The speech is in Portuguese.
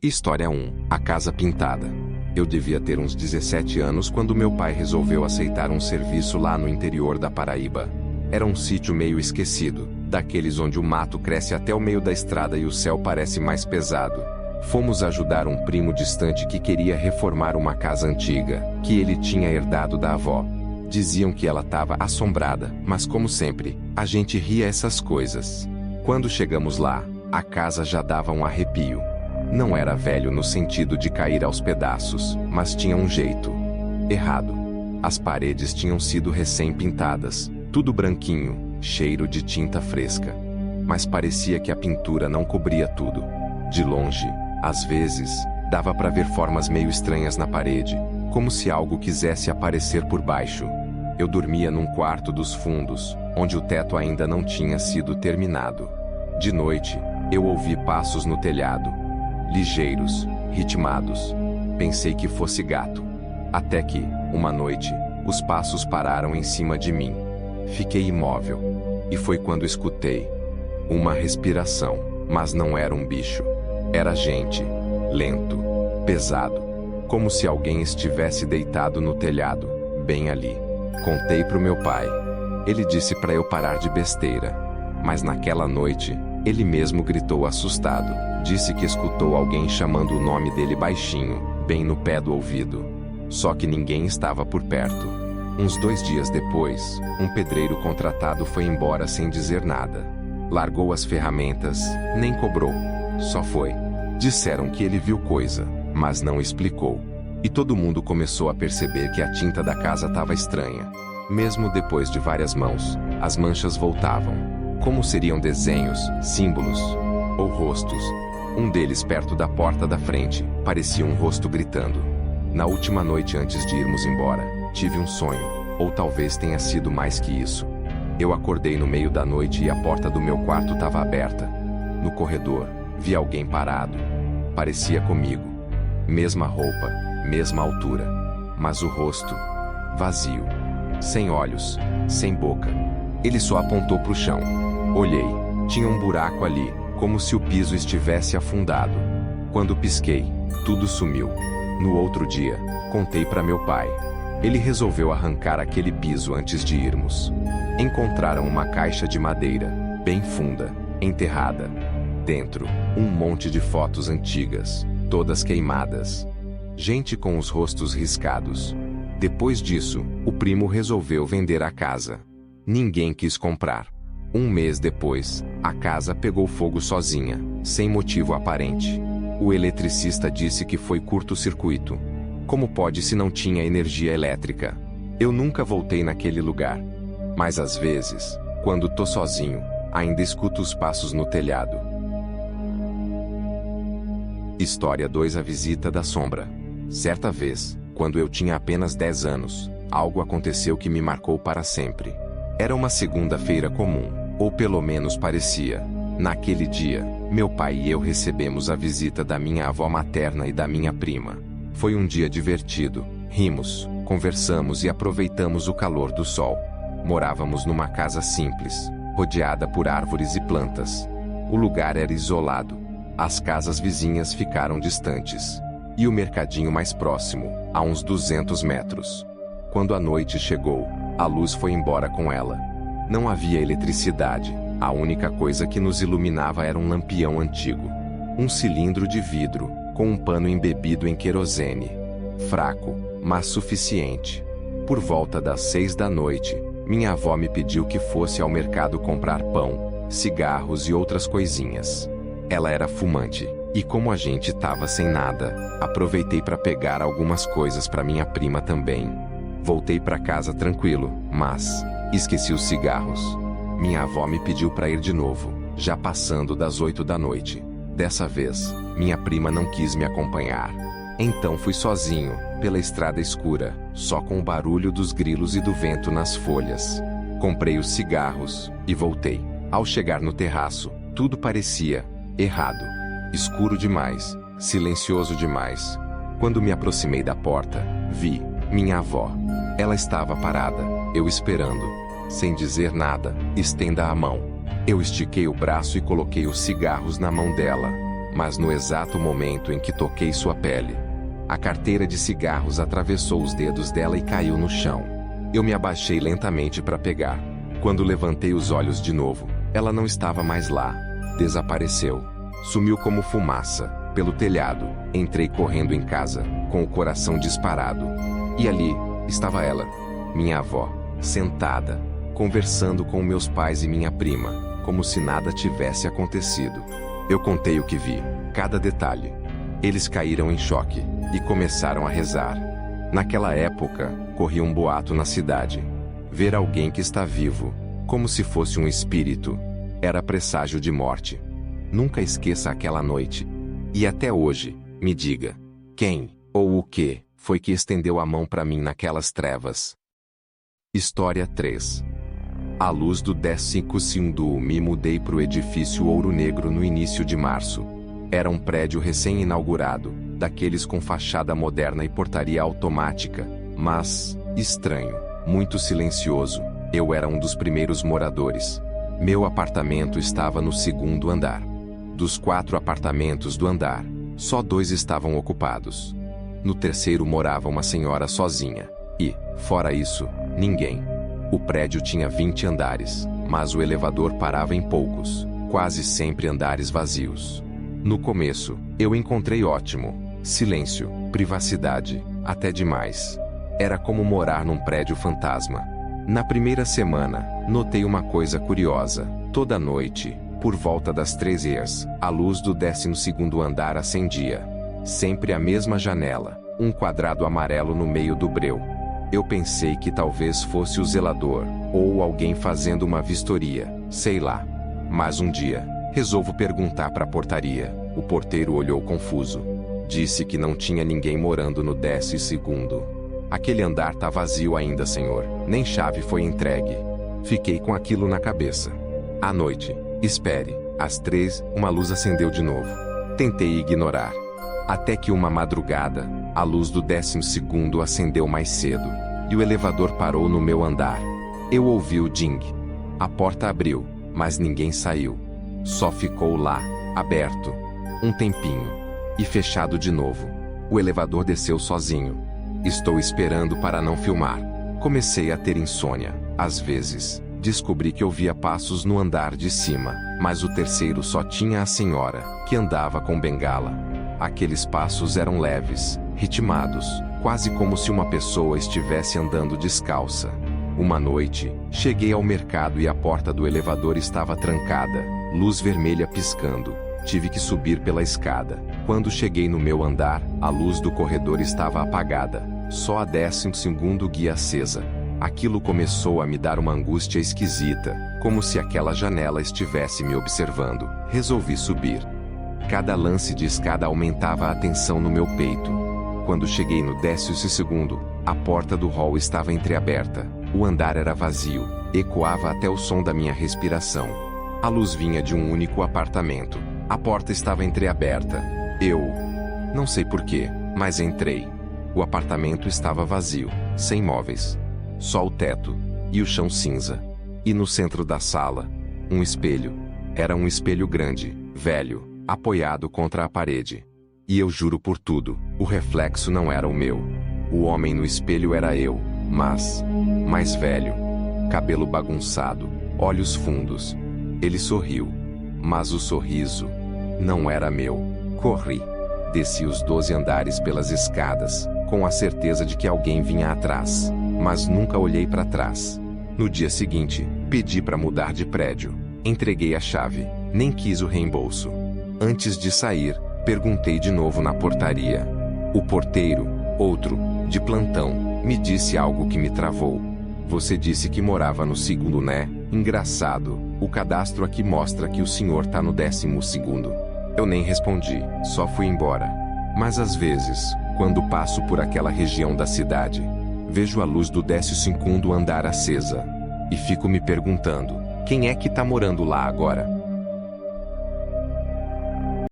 História 1. A Casa Pintada. Eu devia ter uns 17 anos quando meu pai resolveu aceitar um serviço lá no interior da Paraíba. Era um sítio meio esquecido, daqueles onde o mato cresce até o meio da estrada e o céu parece mais pesado. Fomos ajudar um primo distante que queria reformar uma casa antiga, que ele tinha herdado da avó. Diziam que ela estava assombrada, mas como sempre, a gente ria essas coisas. Quando chegamos lá, a casa já dava um arrepio. Não era velho no sentido de cair aos pedaços, mas tinha um jeito errado. As paredes tinham sido recém-pintadas, tudo branquinho, cheiro de tinta fresca. Mas parecia que a pintura não cobria tudo. De longe, às vezes, dava para ver formas meio estranhas na parede, como se algo quisesse aparecer por baixo. Eu dormia num quarto dos fundos, onde o teto ainda não tinha sido terminado. De noite, eu ouvi passos no telhado. Ligeiros, ritmados. Pensei que fosse gato. Até que, uma noite, os passos pararam em cima de mim. Fiquei imóvel. E foi quando escutei uma respiração, mas não era um bicho. Era gente. Lento. Pesado. Como se alguém estivesse deitado no telhado, bem ali. Contei pro meu pai. Ele disse para eu parar de besteira. Mas naquela noite, ele mesmo gritou assustado. Disse que escutou alguém chamando o nome dele baixinho, bem no pé do ouvido. Só que ninguém estava por perto. Uns 2 dias depois, um pedreiro contratado foi embora sem dizer nada. Largou as ferramentas, nem cobrou. Só foi. Disseram que ele viu coisa, mas não explicou. E todo mundo começou a perceber que a tinta da casa estava estranha. Mesmo depois de várias mãos, as manchas voltavam. Como seriam desenhos, símbolos ou rostos. Um deles perto da porta da frente, parecia um rosto gritando. Na última noite antes de irmos embora, tive um sonho, ou talvez tenha sido mais que isso. Eu acordei no meio da noite e a porta do meu quarto estava aberta. No corredor, vi alguém parado. Parecia comigo. Mesma roupa, mesma altura. Mas o rosto, vazio. Sem olhos, sem boca. Ele só apontou pro chão. Olhei. Tinha um buraco ali, como se o piso estivesse afundado. Quando pisquei, tudo sumiu. No outro dia, contei para meu pai. Ele resolveu arrancar aquele piso antes de irmos. Encontraram uma caixa de madeira, bem funda, enterrada. Dentro, um monte de fotos antigas, todas queimadas. Gente com os rostos riscados. Depois disso, o primo resolveu vender a casa. Ninguém quis comprar. 1 mês depois, a casa pegou fogo sozinha, sem motivo aparente. O eletricista disse que foi curto-circuito. Como pode se não tinha energia elétrica? Eu nunca voltei naquele lugar. Mas às vezes, quando tô sozinho, ainda escuto os passos no telhado. História 2. A Visita da Sombra. Certa vez, quando eu tinha apenas 10 anos, algo aconteceu que me marcou para sempre. Era uma segunda-feira comum, ou pelo menos parecia. Naquele dia, meu pai e eu recebemos a visita da minha avó materna e da minha prima. Foi um dia divertido, rimos, conversamos e aproveitamos o calor do sol. Morávamos numa casa simples, rodeada por árvores e plantas. O lugar era isolado. As casas vizinhas ficaram distantes. E o mercadinho mais próximo, a uns 200 metros. Quando a noite chegou, a luz foi embora com ela. Não havia eletricidade. A única coisa que nos iluminava era um lampião antigo. Um cilindro de vidro, com um pano embebido em querosene. Fraco, mas suficiente. Por volta das 6 da noite, minha avó me pediu que fosse ao mercado comprar pão, cigarros e outras coisinhas. Ela era fumante, e como a gente tava sem nada, aproveitei para pegar algumas coisas para minha prima também. Voltei para casa tranquilo, mas esqueci os cigarros. Minha avó me pediu para ir de novo, já passando das 8 da noite. Dessa vez, minha prima não quis me acompanhar. Então fui sozinho, pela estrada escura, só com o barulho dos grilos e do vento nas folhas. Comprei os cigarros, e voltei. Ao chegar no terraço, tudo parecia errado. Escuro demais, silencioso demais. Quando me aproximei da porta, vi minha avó. Ela estava parada, eu esperando. Sem dizer nada, estenda a mão. Eu estiquei o braço e coloquei os cigarros na mão dela. mas no exato momento em que toquei sua pele, a carteira de cigarros atravessou os dedos dela e caiu no chão. Eu me abaixei lentamente para pegar. Quando levantei os olhos de novo, ela não estava mais lá. Desapareceu. Sumiu como fumaça, pelo telhado. Entrei correndo em casa, com o coração disparado. E ali, estava ela, minha avó, sentada, conversando com meus pais e minha prima, como se nada tivesse acontecido. Eu contei o que vi, cada detalhe. Eles caíram em choque e começaram a rezar. Naquela época, corria um boato na cidade. Ver alguém que está vivo, como se fosse um espírito, era presságio de morte. Nunca esqueça aquela noite. E até hoje, me diga, quem, ou o que, foi que estendeu a mão para mim naquelas trevas? História 3. À luz do 15º me mudei para o edifício Ouro Negro no início de março. Era um prédio recém-inaugurado, daqueles com fachada moderna e portaria automática, mas, estranho, muito silencioso. Eu era um dos primeiros moradores. Meu apartamento estava no 2º andar. Dos 4 apartamentos do andar, só 2 estavam ocupados. No 3º morava uma senhora sozinha. E, fora isso, ninguém. O prédio tinha 20 andares, mas o elevador parava em poucos, quase sempre andares vazios. No começo, eu encontrei ótimo. Silêncio, privacidade, até demais. Era como morar num prédio fantasma. Na primeira semana, notei uma coisa curiosa. Toda noite, por volta das 3h, a luz do 12º andar acendia. Sempre a mesma janela, um quadrado amarelo no meio do breu. Eu pensei que talvez fosse o zelador, ou alguém fazendo uma vistoria, sei lá. Mas um dia, resolvo perguntar para a portaria. O porteiro olhou confuso. Disse que não tinha ninguém morando no 12º. Aquele andar tá vazio ainda, senhor. Nem chave foi entregue. Fiquei com aquilo na cabeça. À noite, espere. Às 3, uma luz acendeu de novo. Tentei ignorar. Até que uma madrugada, a luz do 12º acendeu mais cedo. E o elevador parou no meu andar. Eu ouvi o ding. A porta abriu, mas ninguém saiu. Só ficou lá, aberto. Um tempinho. E fechado de novo. O elevador desceu sozinho. Estou esperando para não filmar. Comecei a ter insônia. Às vezes, descobri que ouvia passos no andar de cima, mas o 3º só tinha a senhora, que andava com bengala. Aqueles passos eram leves, ritmados, quase como se uma pessoa estivesse andando descalça. Uma noite, cheguei ao mercado e a porta do elevador estava trancada, luz vermelha piscando. Tive que subir pela escada. Quando cheguei no meu andar, a luz do corredor estava apagada. Só a 12º guia acesa. Aquilo começou a me dar uma angústia esquisita, como se aquela janela estivesse me observando. Resolvi subir. Cada lance de escada aumentava a tensão no meu peito. Quando cheguei no 12º, a porta do hall estava entreaberta. O andar era vazio. Ecoava até o som da minha respiração. A luz vinha de um único apartamento. A porta estava entreaberta. Eu não sei porquê, mas entrei. O apartamento estava vazio, sem móveis. Só o teto e o chão cinza. E no centro da sala, um espelho. Era um espelho grande, velho, apoiado contra a parede. E eu juro por tudo, o reflexo não era o meu. O homem no espelho era eu, mas mais velho. Cabelo bagunçado, olhos fundos. Ele sorriu. Mas o sorriso não era meu. Corri. Desci os 12 andares pelas escadas, com a certeza de que alguém vinha atrás, mas nunca olhei para trás. No dia seguinte, pedi para mudar de prédio. Entreguei a chave, nem quis o reembolso. Antes de sair, perguntei de novo na portaria. O porteiro, outro, de plantão, me disse algo que me travou. Você disse que morava no 2º, né? Engraçado, o cadastro aqui mostra que o senhor tá no 12º. Eu nem respondi, só fui embora. Mas às vezes, quando passo por aquela região da cidade, vejo a luz do 12º andar acesa. E fico me perguntando, quem é que tá morando lá agora?